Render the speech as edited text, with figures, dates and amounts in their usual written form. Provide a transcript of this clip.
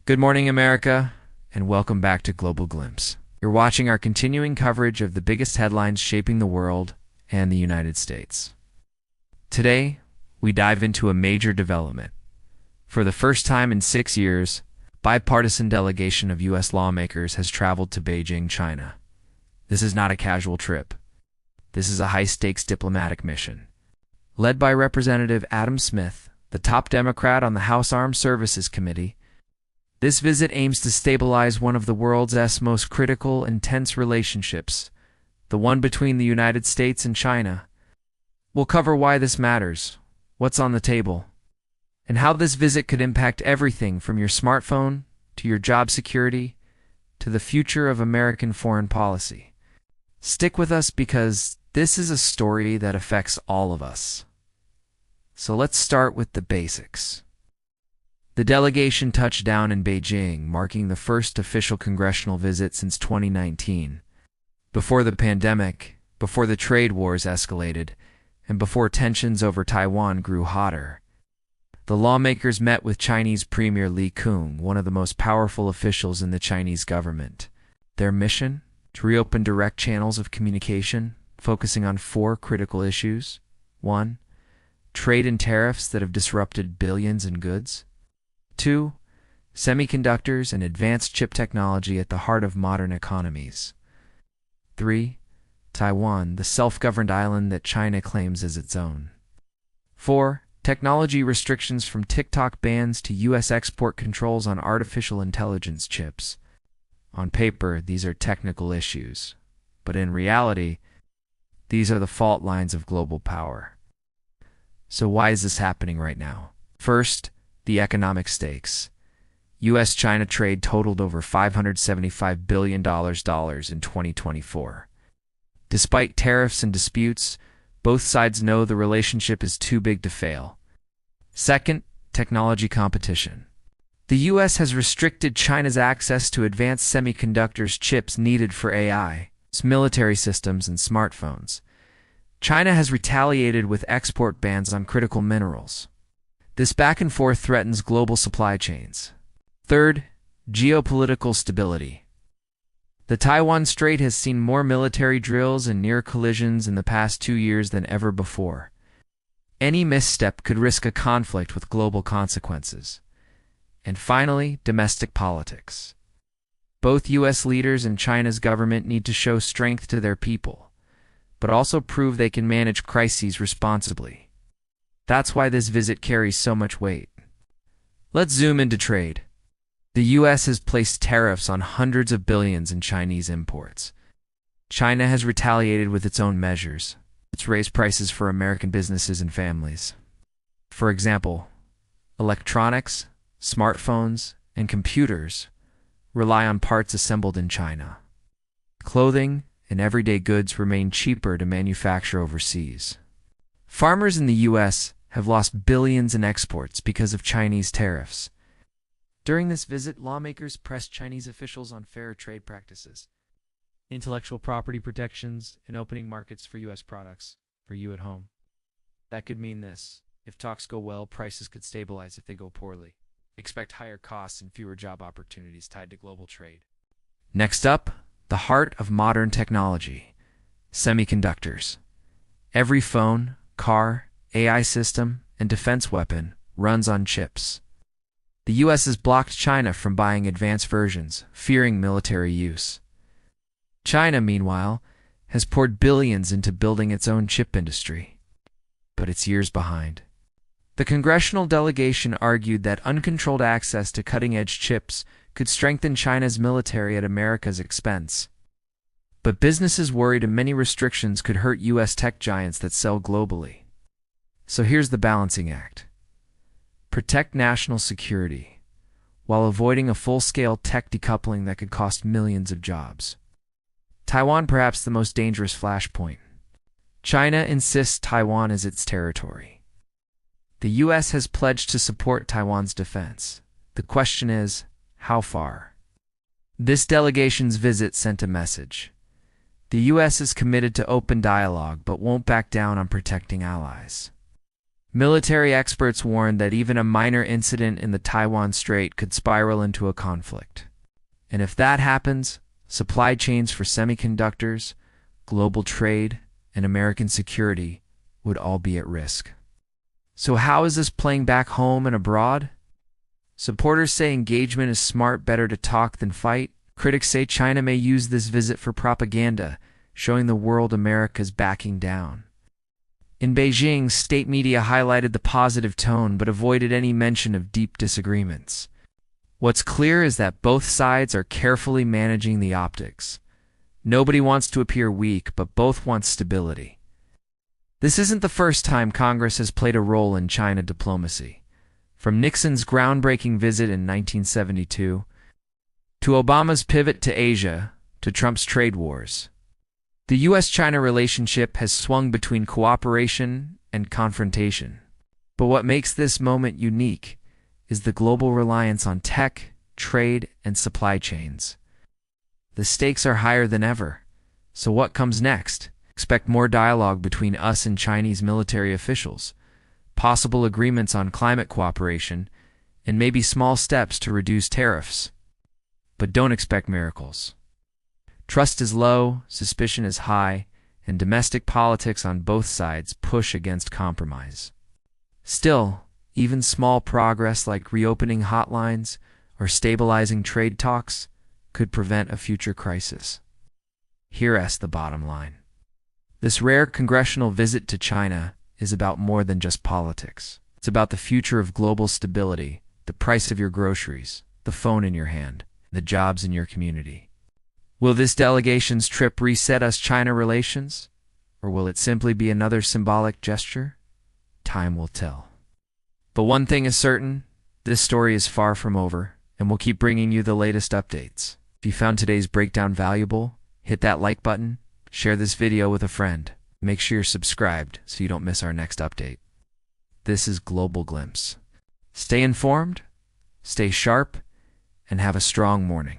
Good morning, America, and welcome back to Global Glimpse. You're watching our continuing coverage of the biggest headlines shaping the world and the United States. Today, we dive into a major development. For the first time in 6 years, a bipartisan delegation of U.S. lawmakers has traveled to Beijing, China. This is not a casual trip. This is a high-stakes diplomatic mission. Led by Representative Adam Smith, the top Democrat on the House Armed Services Committee, this visit aims to stabilize one of the world's most critical and tense relationships, the one between the United States and China. We'll cover why this matters, what's on the table, and how this visit could impact everything from your smartphone to your job security to the future of American foreign policy. Stick with us because this is a story that affects all of us. So let's start with the basics. The delegation touched down in Beijing, marking the first official congressional visit since 2019. Before the pandemic, before the trade wars escalated, and before tensions over Taiwan grew hotter, the lawmakers met with Chinese Premier Li Qiang, one of the most powerful officials in the Chinese government. Their mission? To reopen direct channels of communication, focusing on 4 critical issues. 1. Trade and tariffs that have disrupted billions in goods. 2. Semiconductors and advanced chip technology at the heart of modern economies. 3. Taiwan, the self-governed island that China claims as its own. 4. Technology restrictions from TikTok bans to U.S. export controls on artificial intelligence chips. On paper, these are technical issues, but in reality, these are the fault lines of global power. So why is this happening right now? First, the economic stakes. U.S.-China trade totaled over $575 billion in 2024. Despite tariffs and disputes, both sides know the relationship is too big to fail. Second, technology competition. The U.S. has restricted China's access to advanced semiconductors chips needed for AI, military systems, and smartphones. China has retaliated with export bans on critical minerals. This back and forth threatens global supply chains. Third, geopolitical stability. The Taiwan Strait has seen more military drills and near collisions in the past 2 years than ever before. Any misstep could risk a conflict with global consequences. And finally, domestic politics. Both U.S. leaders and China's government need to show strength to their people, but also prove they can manage crises responsibly. That's why this visit carries so much weight. Let's zoom into trade. The U.S. has placed tariffs on hundreds of billions in Chinese imports. China has retaliated with its own measures. It's raised prices for American businesses and families. For example, electronics, smartphones, and computers rely on parts assembled in China. Clothing and everyday goods remain cheaper to manufacture overseas. Farmers in the U.S. have lost billions in exports because of Chinese tariffs. During this visit, lawmakers pressed Chinese officials on fair trade practices, intellectual property protections, and opening markets for U.S. products for you at home. That could mean this. If talks go well, prices could stabilize. If they go poorly, expect higher costs and fewer job opportunities tied to global trade. Next up, the heart of modern technology, semiconductors. Every phone, car, AI system, and defense weapon runs on chips. The U.S. has blocked China from buying advanced versions, fearing military use. China, meanwhile, has poured billions into building its own chip industry, but it's years behind. The congressional delegation argued that uncontrolled access to cutting-edge chips could strengthen China's military at America's expense. But businesses worried many restrictions could hurt U.S. tech giants that sell globally. So here's the balancing act. Protect national security, while avoiding a full-scale tech decoupling that could cost millions of jobs. Taiwan perhaps the most dangerous flashpoint. China insists Taiwan is its territory. The U.S. has pledged to support Taiwan's defense. The question is, how far? This delegation's visit sent a message. The U.S. is committed to open dialogue but won't back down on protecting allies. Military experts warned that even a minor incident in the Taiwan Strait could spiral into a conflict. And if that happens, supply chains for semiconductors, global trade, and American security would all be at risk. So how is this playing back home and abroad? Supporters say engagement is smart, better to talk than fight. Critics say China may use this visit for propaganda, showing the world America's backing down. In Beijing, state media highlighted the positive tone but avoided any mention of deep disagreements. What's clear is that both sides are carefully managing the optics. Nobody wants to appear weak, but both want stability. This isn't the first time Congress has played a role in China diplomacy. From Nixon's groundbreaking visit in 1972, to Obama's pivot to Asia, to Trump's trade wars. The U.S.-China relationship has swung between cooperation and confrontation. But what makes this moment unique is the global reliance on tech, trade, and supply chains. The stakes are higher than ever. So what comes next? Expect more dialogue between us and Chinese military officials, possible agreements on climate cooperation, and maybe small steps to reduce tariffs. But don't expect miracles. Trust is low, suspicion is high, and domestic politics on both sides push against compromise. Still, even small progress like reopening hotlines or stabilizing trade talks could prevent a future crisis. Here's the bottom line. This rare congressional visit to China is about more than just politics. It's about the future of global stability, the price of your groceries, the phone in your hand, the jobs in your community. Will this delegation's trip reset US-China relations, or will it simply be another symbolic gesture? Time will tell. But one thing is certain, this story is far from over, and we'll keep bringing you the latest updates. If you found today's breakdown valuable, hit that like button, share this video with a friend. Make sure you're subscribed so you don't miss our next update. This is Global Glimpse. Stay informed, stay sharp, and have a strong morning.